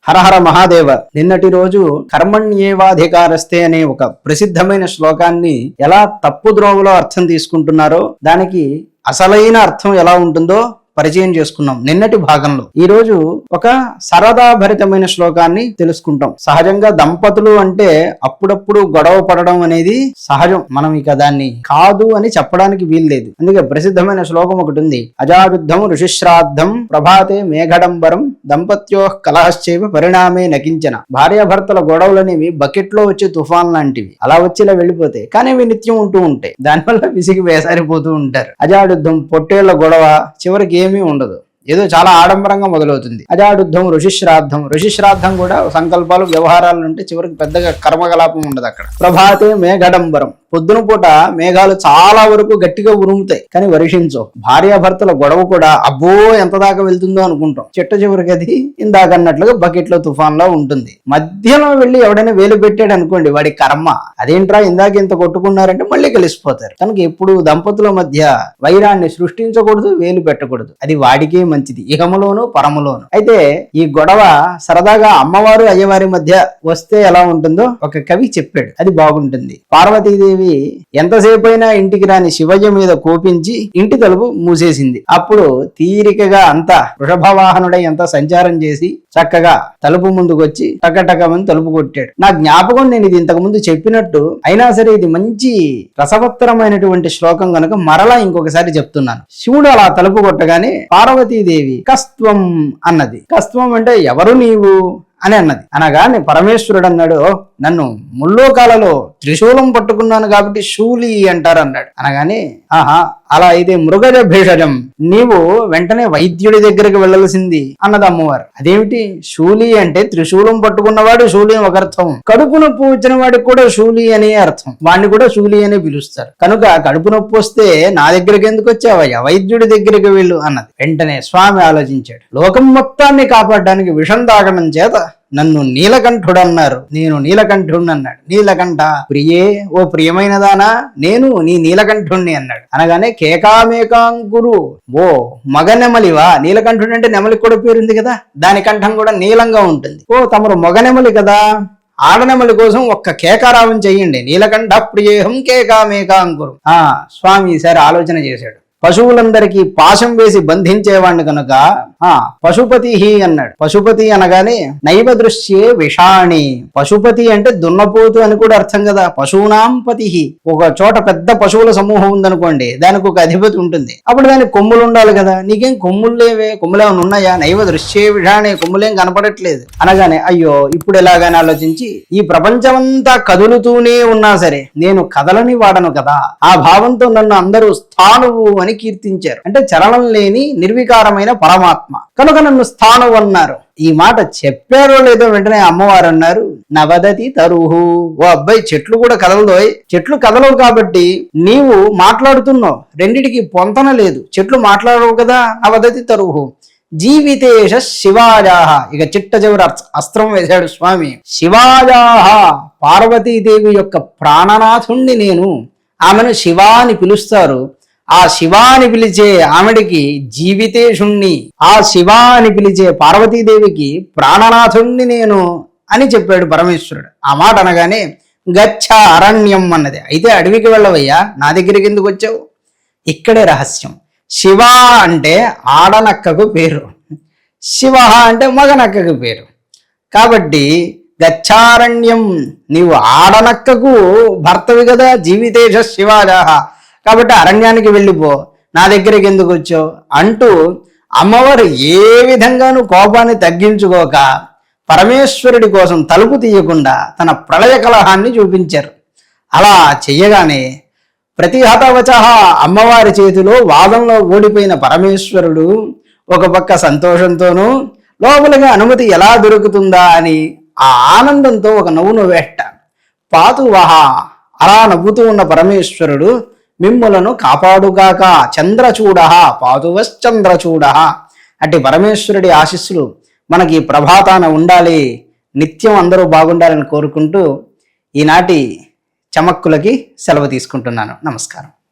హరహర మహాదేవ. నిన్నటి రోజు కర్మణ్యేవాధికారస్తే అనే ఒక ప్రసిద్ధమైన శ్లోకాన్ని ఎలా తప్పు ద్రోవలో అర్థం తీసుకుంటున్నారో, దానికి అసలైన అర్థం ఎలా ఉంటుందో పరిచయం చేసుకున్నాం నిన్నటి భాగంలో. ఈ రోజు ఒక సరదా భరితమైన శ్లోకాన్ని తెలుసుకుంటాం. సహజంగా దంపతులు అంటే అప్పుడప్పుడు గొడవ పడడం అనేది సహజం. మనం ఇక దాన్ని కాదు అని చెప్పడానికి వీల్లేదు. అందుకే ప్రసిద్ధమైన శ్లోకం ఒకటి ఉంది. అజాయుద్ధం ఋషిశ్రాద్ధం ప్రభాతే మేఘడంబరం దంపత్యో కలహశ్చైవ పరిణామే నకించన. భార్యాభర్తల గొడవలనేవి బకెట్ లో వచ్చే తుఫాన్ లాంటివి. అలా వచ్చేలా వెళ్ళిపోతాయి, కానీ ఇవి నిత్యం ఉంటూ ఉంటాయి. దానివల్ల విసిగి వేసారిపోతూ ఉంటారు. అజాయుద్ధం పొట్టేళ్ల గొడవ చివరికి ఏమీ ఉండదు, ఏదో చాలా ఆడంబరంగా మొదలవుతుంది. అజాడుద్ధం ఋషిశ్రాద్ధం కూడా సంకల్పాలు వ్యవహారాలు ఉంటే చివరికి పెద్దగా కర్మకలాపం ఉండదు అక్కడ. ప్రభాతే మేఘడంబరం, పొద్దున పూట మేఘాలు చాలా వరకు గట్టిగా ఉరుముతాయి కానీ వర్షించవు. భార్యాభర్తల గొడవ కూడా అబ్బో ఎంత దాకా వెళ్తుందో అనుకుంటాం. చిట్ట చివరికి అది ఇందాకన్నట్లుగా బకెట్లో తుఫాన్లో ఉంటుంది. మధ్యలో వెళ్ళి ఎవడైనా వేలు పెట్టాడు అనుకోండి, వాడి కర్మ. అదేంట్రా ఇందాక ఇంత కొట్టుకున్నారంటే మళ్ళీ కలిసిపోతారు. కనుక ఎప్పుడు దంపతుల మధ్య వైరాన్ని సృష్టించకూడదు, వేలు పెట్టకూడదు. అది వాడికే మంచిది, ఇహములోను పరములోను. అయితే ఈ గొడవ సరదాగా అమ్మవారు అయ్యవారి మధ్య వస్తే ఎలా ఉంటుందో ఒక కవి చెప్పాడు, అది బాగుంటుంది. పార్వతీదేవి ఎంతసేపు అయినా ఇంటికి రాని శివయ్య మీద కోపించి ఇంటి తలుపు మూసేసింది. అప్పుడు తీరికగా అంతా వృషభవాహనుడై ఎంత సంచారం చేసి చక్కగా తలుపు ముందుకు వచ్చి టకటకమని తలుపు కొట్టాడు. నా జ్ఞాపకం నేను ఇది ఇంతకు ముందు చెప్పినట్టు అయినా సరే ఇది మంచి రసవత్తరమైనటువంటి శ్లోకం కనుక మరలా ఇంకొకసారి చెప్తున్నాను. శివుడు అలా తలుపు కొట్టగానే పార్వతీదేవి కస్త్వం అన్నది. కస్త్వం అంటే ఎవరు నీవు అని అన్నది. అనగానే పరమేశ్వరుడు అన్నాడు, నన్ను ముల్లోకాలలో త్రిశూలం పట్టుకున్నాను కాబట్టి శూలి అంటారు అన్నాడు. అనగానే ఆహా అలా అయితే మృగజ భేషజం, నీవు వెంటనే వైద్యుడి దగ్గరికి వెళ్ళాల్సింది అన్నది అమ్మవారు. అదేమిటి శూలి అంటే త్రిశూలం పట్టుకున్నవాడు శూలి ఒక అర్థం, కడుపు నొప్పి వచ్చిన వాడికి కూడా శూలి అనే అర్థం, వాడిని కూడా శూలి అనే పిలుస్తారు. కనుక కడుపు నొప్పి వస్తే నా దగ్గరికి ఎందుకు వచ్చావయ్యా, వైద్యుడి దగ్గరికి వెళ్ళు అన్నది. వెంటనే స్వామి ఆలోచించాడు, లోకం మొత్తాన్ని కాపాడడానికి విషం తాగడం చేత నన్ను నీలకంఠుడు అన్నారు, నేను నీలకంఠుడిని అన్నాడు. నీలకంఠ ప్రియే, ఓ ప్రియమైనదానా నేను నీ నీలకంఠుణ్ణి అన్నాడు. అనగానే కేకామేకాంకురు, ఓ మగ నెమలివా. నీలకంఠుడు అంటే నెమలికి కూడా పేరుంది కదా, దాని కంఠం కూడా నీలంగా ఉంటుంది. ఓ తమరు మగ నెమలి కదా, ఆడనెమలి కోసం ఒక్క కేకారావం చెయ్యండి, నీలకంఠ ప్రియేహం కేకామేకాంకురు. స్వామి ఈసారి ఆలోచన చేశాడు. పశువులందరికీ పాశం వేసి బంధించేవాడిని కనుక పశుపతి అన్నాడు. పశుపతి అనగానే నైవ దృశ్యే విషాణి. పశుపతి అంటే దున్నపోతు అని కూడా అర్థం కదా. పశువునాం పతి, ఒక చోట పెద్ద పశువుల సమూహం ఉందనుకోండి, దానికి ఒక అధిపతి ఉంటుంది, అప్పుడు దానికి కొమ్ములు ఉండాలి కదా. నీకేం కొమ్ములు లేవే, కొమ్ములేమన్నా ఉన్నాయా? నైవ దృశ్యే విషాణి, కొమ్ములేం కనపడట్లేదు. అనగానే అయ్యో ఇప్పుడు ఎలాగని ఆలోచించి, ఈ ప్రపంచమంతా కదులుతూనే ఉన్నా సరే నేను కదలని వాడను కదా, ఆ భావంతో నన్ను అందరూ స్థానువు అని కీర్తించారు. అంటే చలనం లేని నిర్వికారమైన పరమాత్మ కనుక నన్ను స్థానువు అన్నారు. ఈ మాట చెప్పారో లేదో వెంటనే అమ్మవారు అన్నారు, నవదతి తరుహు. ఓ అబ్బాయి చెట్లు కూడా కదలదోయ్, చెట్లు కదలవు కాబట్టి నీవు మాట్లాడుతున్నావు, రెండిటికి పొంతన లేదు, చెట్లు మాట్లాడవు కదా. నవదతి తరుహు జీవితేశ శివాజాహ. ఇక చిట్ట చివరి అస్త్రం వేశాడు స్వామి. శివాజాహ, పార్వతీదేవి యొక్క ప్రాణనాథుణ్ణి నేను, ఆమెను శివా అని పిలుస్తారు. ఆ శివాని పిలిచే ఆమెడికి జీవితేశుణ్ణి, ఆ శివాని పిలిచే పార్వతీదేవికి ప్రాణనాథుణ్ణి నేను అని చెప్పాడు పరమేశ్వరుడు. ఆ మాట అనగానే గచ్చ అరణ్యం అన్నది. అయితే అడవికి వెళ్ళవయ్యా, నా దగ్గరికి ఎందుకు వచ్చావు? ఇక్కడే రహస్యం. శివ అంటే ఆడనక్కకు పేరు, శివ అంటే మగనక్కకు పేరు. కాబట్టి గచ్చారణ్యం, నీవు ఆడనక్కకు భర్తవి కదా, జీవితేశ శివాజాహ, కాబట్టి అరణ్యానికి వెళ్ళిపో, నా దగ్గరికి ఎందుకు వచ్చావు అంటూ అమ్మవారు ఏ విధంగానూ కోపాన్ని తగ్గించుకోక పరమేశ్వరుడి కోసం తలుపు తీయకుండా తన ప్రళయ కలహాన్ని చూపించారు. అలా చెయ్యగానే ప్రతిహతవచ, అమ్మవారి చేతిలో వాదంలో ఓడిపోయిన పరమేశ్వరుడు ఒక పక్క సంతోషంతోనూ లోపలిగా అనుమతి ఎలా దొరుకుతుందా అని ఆ ఆనందంతో ఒక నవ్వు నవ్వేట. పాతువహ, అలా నవ్వుతూ ఉన్న పరమేశ్వరుడు మిమ్ములను కాపాడుగాక, చంద్రచూడ పాతువశ్చంద్రచూడ. అట్టి పరమేశ్వరుడి ఆశీస్సులు మనకి ప్రభాతాన ఉండాలి, నిత్యం అందరూ బాగుండాలని కోరుకుంటూ ఈనాటి చమక్కులకి సెలవు తీసుకుంటున్నాను. నమస్కారం.